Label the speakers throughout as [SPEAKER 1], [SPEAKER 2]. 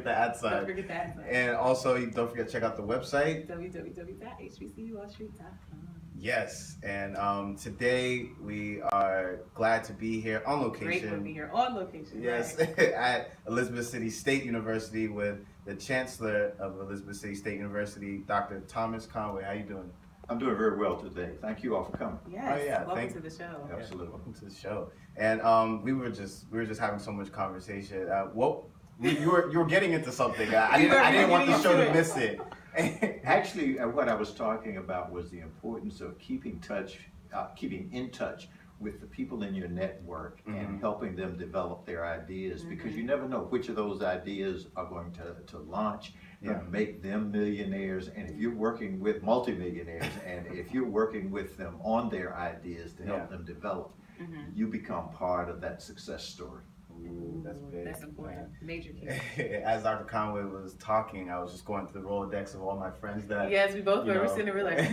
[SPEAKER 1] the @ sign.
[SPEAKER 2] Don't forget that.
[SPEAKER 1] And also, don't forget to check out the website.
[SPEAKER 2] www.hbcustreet.com.
[SPEAKER 1] Yes, and today we are glad to be here on location.
[SPEAKER 2] Grateful to be here on location.
[SPEAKER 1] Yes,
[SPEAKER 2] right.
[SPEAKER 1] at Elizabeth City State University with the Chancellor of Elizabeth City State University, Dr. Thomas Conway. How you doing?
[SPEAKER 3] I'm doing very well today. Thank you all for coming.
[SPEAKER 2] Yes.
[SPEAKER 1] Oh, yeah.
[SPEAKER 2] Welcome to the show.
[SPEAKER 3] Absolutely.
[SPEAKER 1] Yeah, welcome to the show. And we were just having so much conversation. You were getting into something. I didn't want the show to miss it.
[SPEAKER 3] Actually, what I was talking about was the importance of keeping in touch with the people in your network and helping them develop their ideas, because you never know which of those ideas are going to launch and make them millionaires. And if you're working with multimillionaires and if you're working with them on their ideas to help them develop, you become part of that success story.
[SPEAKER 1] Ooh, that's big.
[SPEAKER 2] That's important. Major key.
[SPEAKER 1] As Dr. Conway was talking, I was just going through the Rolodex of all my friends that.
[SPEAKER 2] Yes, we both were. We're sitting there, we're like,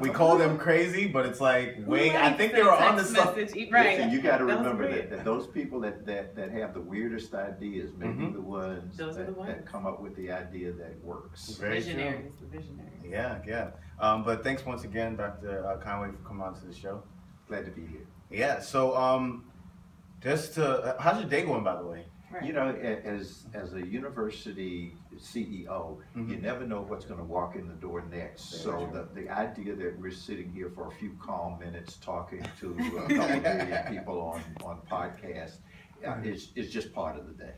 [SPEAKER 1] we call them crazy, but it's like, wait, I think they were on the
[SPEAKER 2] message. Right.
[SPEAKER 3] Listen, you got to remember that those people that have the weirdest ideas may be the ones that come up with the idea that works.
[SPEAKER 2] Visionaries. The visionaries.
[SPEAKER 1] Yeah. But thanks once again, Dr. Conway, for coming on to the show.
[SPEAKER 3] Glad to be here.
[SPEAKER 1] Yeah. So, how's your day going, by the way?
[SPEAKER 2] Right.
[SPEAKER 3] You know, as a university CEO, you never know what's going to walk in the door next. So the idea that we're sitting here for a few calm minutes talking to a couple million people on podcasts is just part of the day.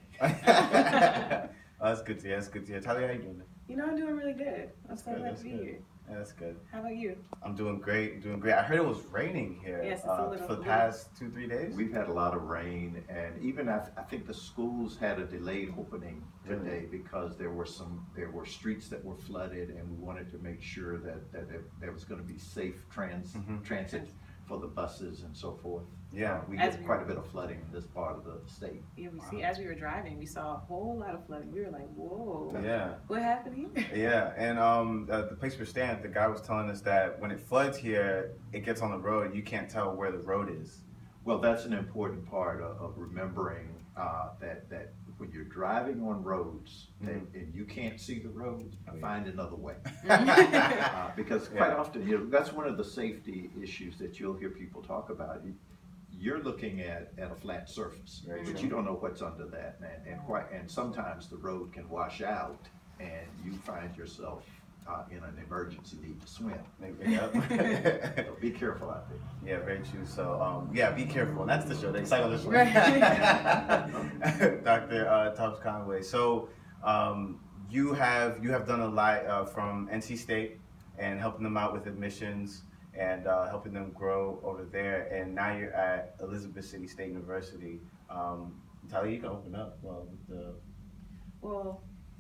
[SPEAKER 1] That's good to hear. Talia, how you doing?
[SPEAKER 2] You know, I'm doing really good. I'm so glad to be here.
[SPEAKER 1] Yeah, that's good.
[SPEAKER 2] How about you?
[SPEAKER 1] I'm doing great. I heard it was raining here.
[SPEAKER 2] Yes, it's a little,
[SPEAKER 1] for the past 2-3 days.
[SPEAKER 3] We've had a lot of rain, and even I think the schools had a delayed opening today because there were streets that were flooded, and we wanted to make sure that there was going to be safe transit for the buses and so forth.
[SPEAKER 1] Yeah,
[SPEAKER 3] we get quite a bit of flooding in this part of the state.
[SPEAKER 2] Yeah, we see. As we were driving, we saw a whole lot of flooding. We were like, "Whoa!"
[SPEAKER 1] Yeah.
[SPEAKER 2] What happened here?
[SPEAKER 1] Yeah, and the place we're staying at, the guy was telling us that when it floods here, it gets on the road, you can't tell where the road is.
[SPEAKER 3] Well, that's an important part of remembering that when you're driving on roads and you can't see the road, find another way. Because quite often, that's one of the safety issues that you'll hear people talk about. You're looking at a flat surface, but you don't know what's under that, and sometimes the road can wash out, and you find yourself in an emergency need to swim. So be careful out there.
[SPEAKER 1] Yeah, very true. So be careful. And that's the show. They excite on this one. Dr. Thomas Conway. So you have done a lot from NC State and helping them out with admissions and helping them grow over there. And now you're at Elizabeth City State University. Talia, you can open up.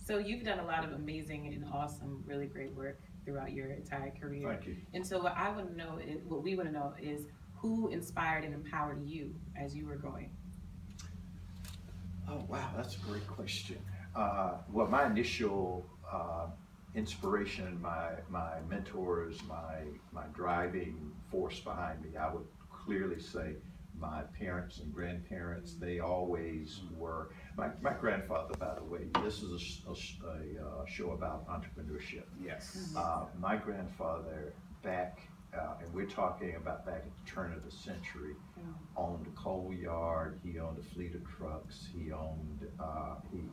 [SPEAKER 2] So you've done a lot of amazing and awesome, really great work throughout your entire career.
[SPEAKER 3] Thank you.
[SPEAKER 2] And so what we want to know is who inspired and empowered you as you were growing?
[SPEAKER 3] Oh, wow, that's a great question. Well, my initial inspiration, my mentors, my driving force behind me, I would clearly say my parents and grandparents. They always were. My grandfather, by the way, this is a show about entrepreneurship.
[SPEAKER 1] Yes.
[SPEAKER 3] My grandfather back, and we're talking about back at the turn of the century, owned a coal yard. He owned a fleet of trucks. He owned.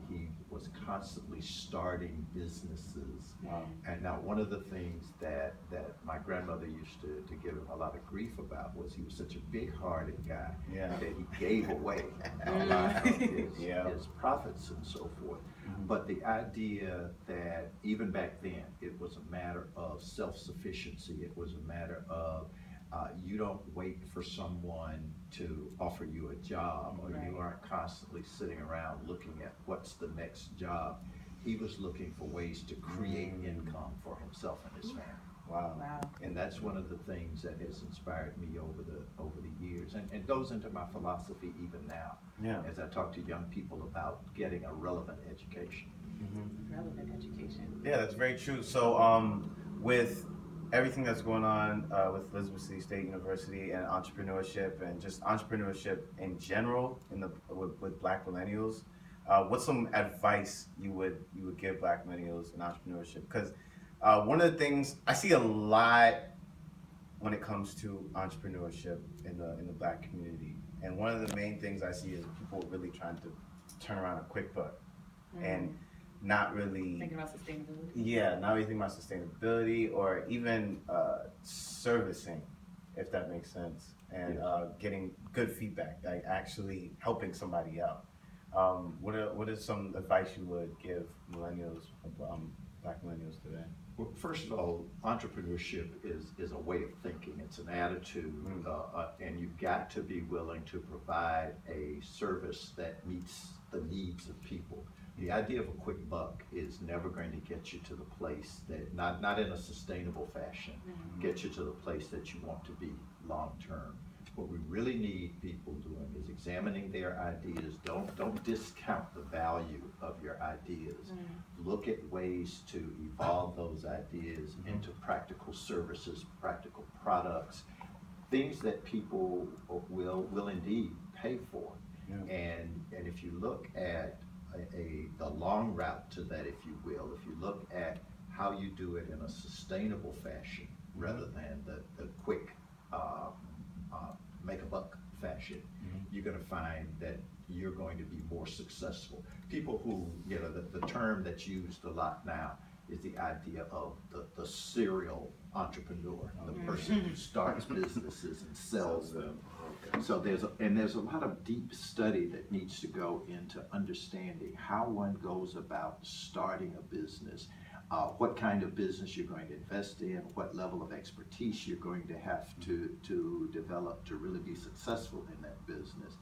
[SPEAKER 3] He was constantly starting businesses.
[SPEAKER 1] Wow.
[SPEAKER 3] And now one of the things that my grandmother used to give him a lot of grief about was he was such a big-hearted guy that he gave away a lot of his profits and so forth. But the idea that even back then it was a matter of self-sufficiency, it was a matter of you don't wait for someone to offer you a job, or you aren't constantly sitting around looking at what's the next job. He was looking for ways to create income for himself and his family.
[SPEAKER 1] Wow.
[SPEAKER 3] And that's one of the things that has inspired me over the years, and goes into my philosophy even now. As I talk to young people about getting a relevant education.
[SPEAKER 2] Relevant education.
[SPEAKER 1] Yeah, that's very true. So with everything that's going on with Elizabeth City State University and entrepreneurship and just entrepreneurship in general with Black millennials, what's some advice you would give Black millennials in entrepreneurship? Because one of the things I see a lot when it comes to entrepreneurship in the Black community, and one of the main things I see is people really trying to turn around a quick buck, and not really
[SPEAKER 2] thinking about sustainability.
[SPEAKER 1] Yeah, not really thinking about sustainability or even servicing, if that makes sense, and getting good feedback, like actually helping somebody out. What is some advice you would give millennials, Black millennials today?
[SPEAKER 3] Well, first of all, entrepreneurship is a way of thinking. It's an attitude, and you've got to be willing to provide a service that meets the needs of people. The idea of a quick buck is never going to get you to the place that, not in a sustainable fashion, get you to the place that you want to be long term. What we really need people doing is examining their ideas. Don't discount the value of your ideas. Look at ways to evolve those ideas into practical services, practical products, things that people will indeed pay for. And if you look at the long route to that, if you will, if you look at how you do it in a sustainable fashion rather than the quick make a buck fashion, you're going to find that you're going to be more successful. People who, the term that's used a lot now is the idea of the serial entrepreneur, the person who starts businesses and sells them. So there's a lot of deep study that needs to go into understanding how one goes about starting a business, what kind of business you're going to invest in, what level of expertise you're going to have to develop to really be successful in that business.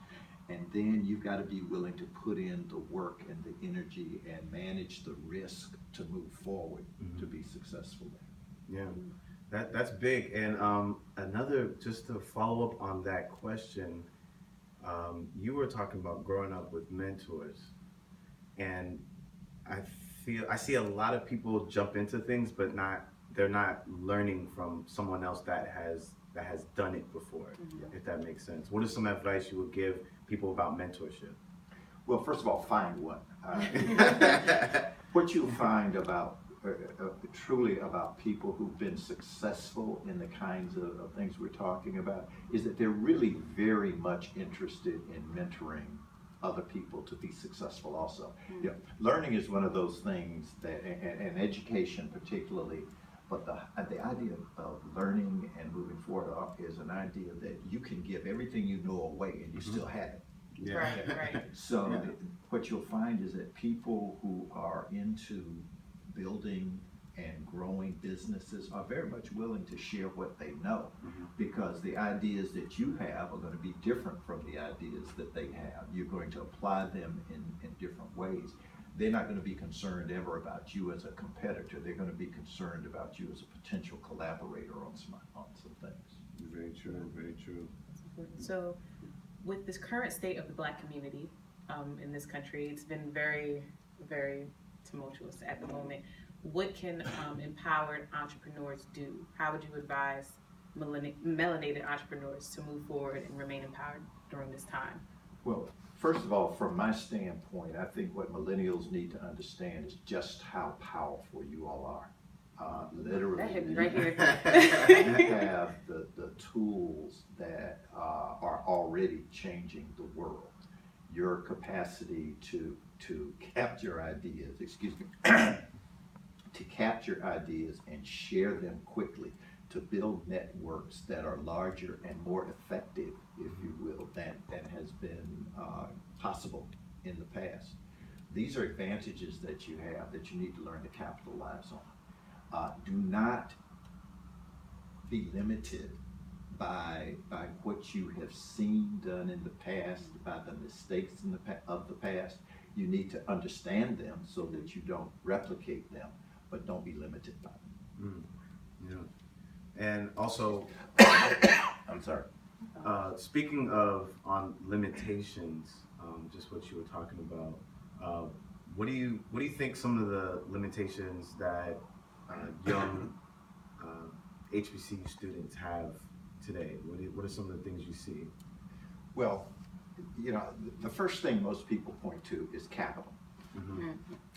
[SPEAKER 3] And then you've got to be willing to put in the work and the energy and manage the risk to move forward to be successful there.
[SPEAKER 1] Yeah, that's big. And another, just to follow up on that question, you were talking about growing up with mentors, and I see a lot of people jump into things, but they're not learning from someone else that has done it before, if that makes sense. What is some advice you would give people about mentorship?
[SPEAKER 3] Well, first of all, find one. What you'll find about truly about people who've been successful in the kinds of things we're talking about is that they're really very much interested in mentoring other people to be successful also. Learning is one of those things that, and education particularly, but the idea of learning and moving forward is an idea that you can give everything you know away and you still have it.
[SPEAKER 2] Right.
[SPEAKER 3] So what you'll find is that people who are into building and growing businesses are very much willing to share what they know, because the ideas that you have are going to be different from the ideas that they have. You're going to apply them in different ways. They're not going to be concerned ever about you as a competitor. They're going to be concerned about you as a potential collaborator on some things.
[SPEAKER 1] Very true, very true.
[SPEAKER 2] So with this current state of the Black community in this country, it's been very, very tumultuous at the moment. What can empowered entrepreneurs do? How would you advise melanated entrepreneurs to move forward and remain empowered during this time?
[SPEAKER 3] Well, first of all, from my standpoint, I think what millennials need to understand is just how powerful you all are. Literally,
[SPEAKER 2] that hit me right here.
[SPEAKER 3] You have the tools that are already changing the world. Your capacity to capture ideas, to capture ideas and share them quickly, to build networks that are larger and more effective, if you will, than has been possible in the past. These are advantages that you have that you need to learn to capitalize on. Do not be limited by what you have seen done in the past, by the mistakes of the past. You need to understand them so that you don't replicate them, but don't be limited by them.
[SPEAKER 1] And also,
[SPEAKER 3] I'm sorry.
[SPEAKER 1] Speaking of on limitations, just what you were talking about. What do you think some of the limitations that young HBCU students have today? What are some of the things you see?
[SPEAKER 3] Well, you know, the first thing most people point to is capital.
[SPEAKER 2] Mm-hmm.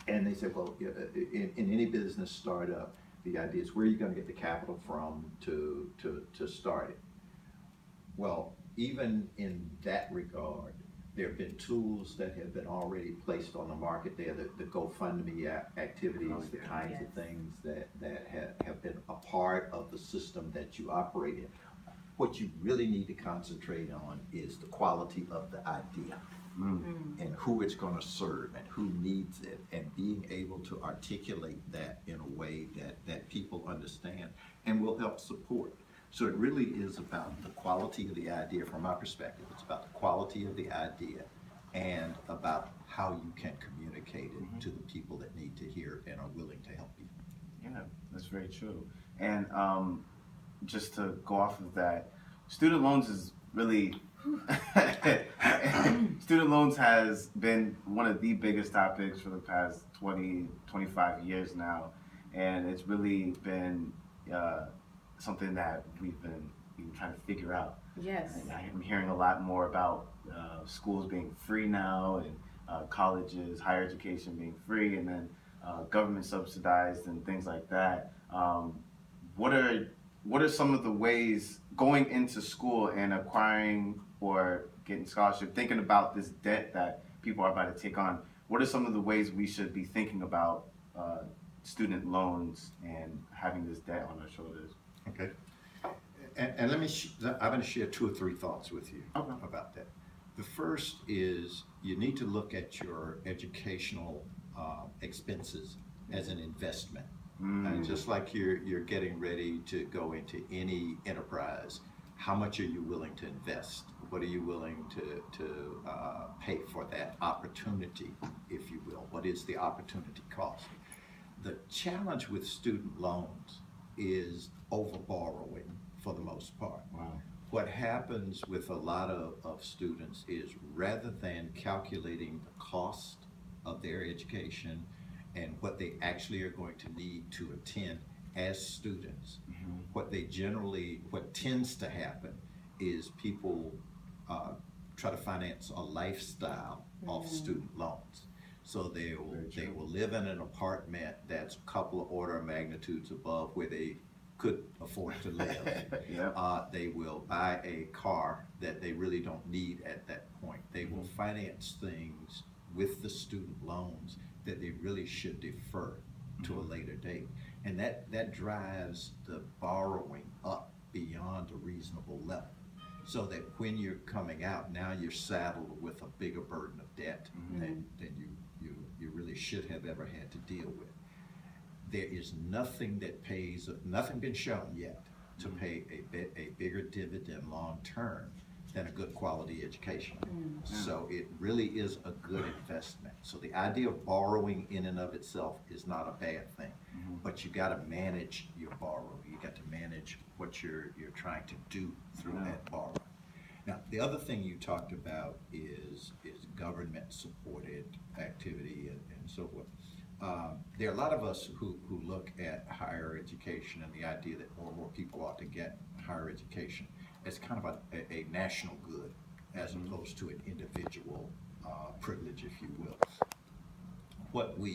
[SPEAKER 3] And they say, well, in any business startup, the idea is where are you going to get the capital from to start it? Well, even in that regard, there have been tools that have been already placed on the market there, the GoFundMe activities, the kinds of things that have been a part of the system that you operate in. What you really need to concentrate on is the quality of the idea and who it's going to serve and who needs it, and being able to articulate that in a way that people understand and will help support. So it really is about the quality of the idea from my perspective. It's about the quality of the idea and about how you can communicate it to the people that need to hear and are willing to help you.
[SPEAKER 1] Yeah, that's very true. And just to go off of that, student loans is really student loans has been one of the biggest topics for the past 20, 25 years now, and it's really been something that we've been trying to figure out.
[SPEAKER 2] Yes.
[SPEAKER 1] And I'm hearing a lot more about schools being free now, and colleges, higher education being free, and then government subsidized and things like that. What are some of the ways going into school and acquiring or getting scholarship, thinking about this debt that people are about to take on? What are some of the ways we should be thinking about student loans and having this debt on our shoulders?
[SPEAKER 3] Okay. And let me, I'm going to share 2 or 3 thoughts with you about that. The first is you need to look at your educational expenses as an investment. And just like you're getting ready to go into any enterprise, how much are you willing to invest? What are you willing to pay for that opportunity, if you will? What is the opportunity cost? The challenge with student loans is over borrowing for the most part.
[SPEAKER 1] Wow.
[SPEAKER 3] What happens with a lot of students is rather than calculating the cost of their education and what they actually are going to need to attend as students, what tends to happen is people try to finance a lifestyle off student loans. So they will live in an apartment that's a couple of order of magnitudes above where they could afford to live. They will buy a car that they really don't need at that point. They will finance things with the student loans that they really should defer to a later date. And that drives the borrowing up beyond a reasonable level. So that when you're coming out, now you're saddled with a bigger burden of debt than you really should have ever had to deal with. There is nothing been shown yet to pay a bigger dividend long term than a good quality education. So it really is a good investment. So the idea of borrowing in and of itself is not a bad thing, but you got to manage your borrowing. You got to manage what you're trying to do through that borrowing. Now, the other thing you talked about is government supported activity and so forth. There are a lot of us who look at higher education and the idea that more and more people ought to get higher education as kind of a national good as opposed to an individual privilege, if you will. What we